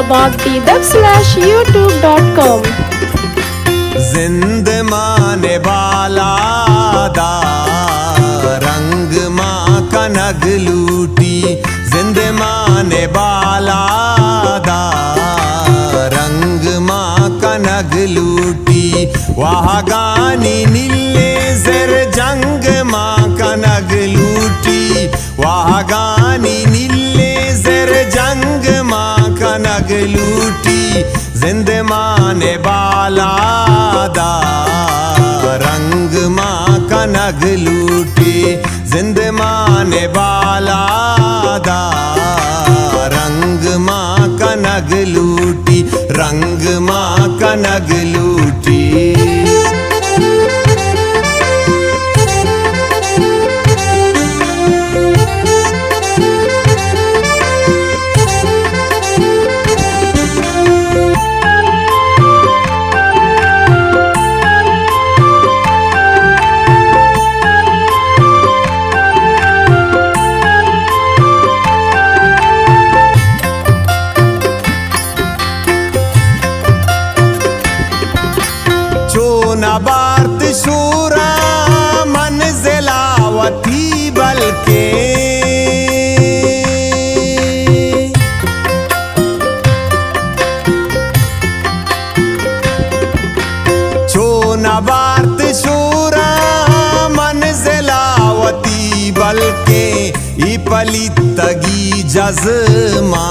www.youtube.com। जिंद माने बाला दा रंग माँ कनग लूटी, जिंद माने बाला दा रंग माँ कनग लूटी। वाह गानी नीले जर जंग माँ कनग लूटी, वाह गानी नीले जर जंग माँ कनग लूटी। जिंद माने बाला दा रंग माँ कनग लूटी, जिंद माने बाला दा रंग माँ कनग लूटी, रंग माँ कनग लूटी। नबार्त शूरा मंजिलावती बल्कि चो नबार्त शूरा मंजिलावती बल्कि इपलितगी जज़मा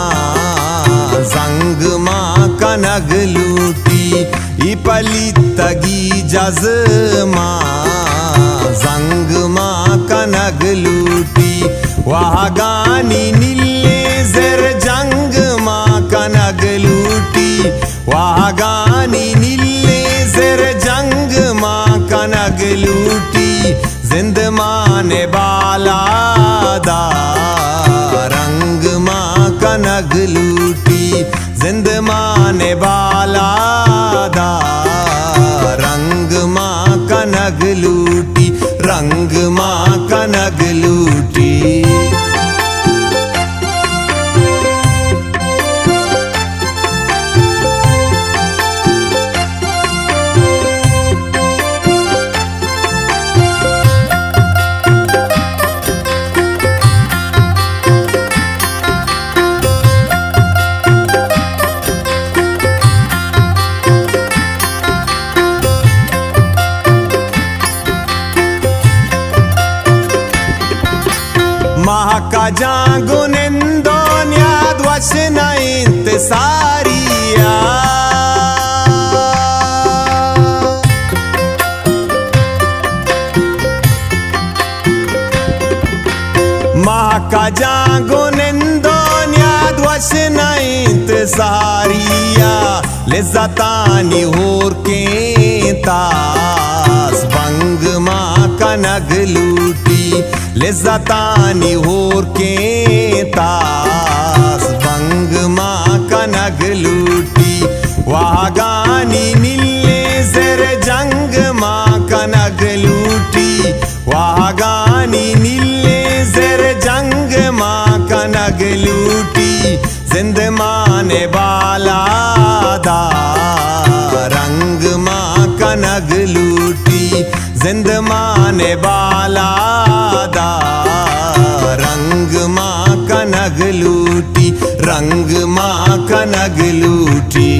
जंग माँ कनग लूटी, इपलितगी जज़मा जंग माँ कनग लूटी। वाह गानी नीले जर जंग माँ कनग लूटी, वाह गानी नीले जर जंग माँ कनग लूटी। जिंद माने बाला दा रंग माँ कनग लूटी, जिंद माने बाला दा रंग माँ कनग लूटी, रंग माँ कनग लूटी। का जागो निंदोन्या द्वश नैंत सारिया माँ का जागो निंदोन्या द्वश नैंत सारिया। लिज़्ज़तानी होर के तास बंग माँ कनग लूटी, लिज़्ज़तानी होर के तास बंग माँ कनग लूटी। वाह गानी नीले जर जंग माँ कनग लूटी, वाह गानी नीले जर जंग माँ कनग लूटी। जिंद माने बाला दा रंग माँ कनग लूटी, जिंद माने बाला दा रंग माँ कनग लूटी, रंग माँ कनग लूटी।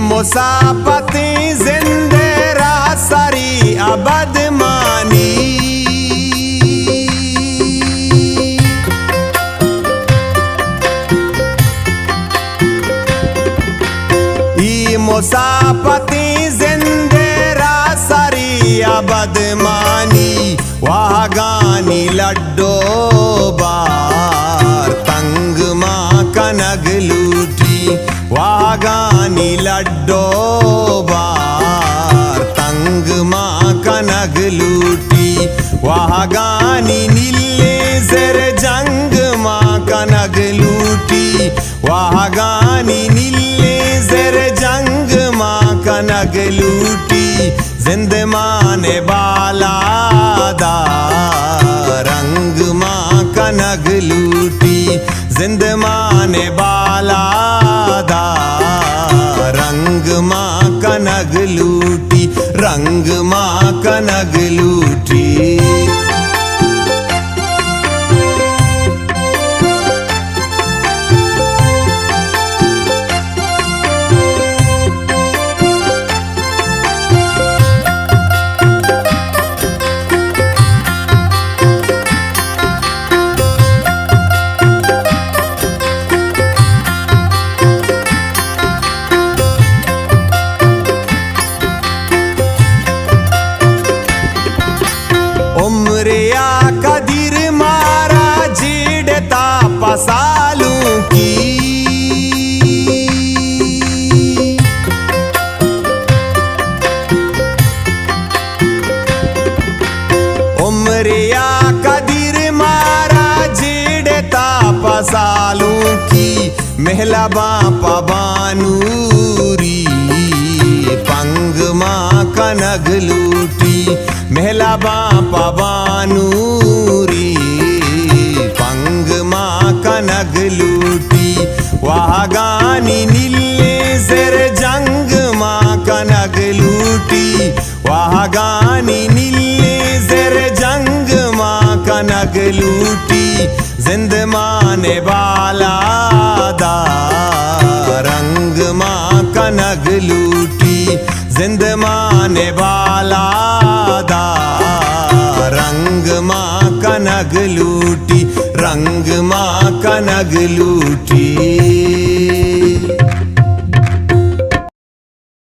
मुसाफती जिंदे राह सारी अबद मानी, ई मुसाफती जिंदे राह सारी अबद मानी। वाह गानी लड्डो बार तंग माँ कनग लूटी, लड्डो बार तंग माँ कनग लूटी वहाँ गानी नीले जर जंग माँ कनग लूटी वहाँ गानी नीले जर जंग माँ कनग लूटी जिंद माने बाला दा रंग माँ कनग लूटी जिंद माने बाला दा रंग माँ कनग लूटी रंग माँ कनग लूटी उमरिया कदीर मारा जीड़ता पसालू की उमरिया कदीर मारा जीड़ता पसालू की महला बापा बानूरी पंग माँ कनग लूटी महला बापा बानूरी पंग माँ कनग लूटी वहाँ गानी नीले जर जंग माँ कनग लूटी वहाँ गानी नीले जर जंग माँ कनग लूटी जिंद माने बाला दा रंग माँ कनग लूटी जिंद माने बाला दा रंग माँ कनग लूटी रंग माँ कनग लूटी।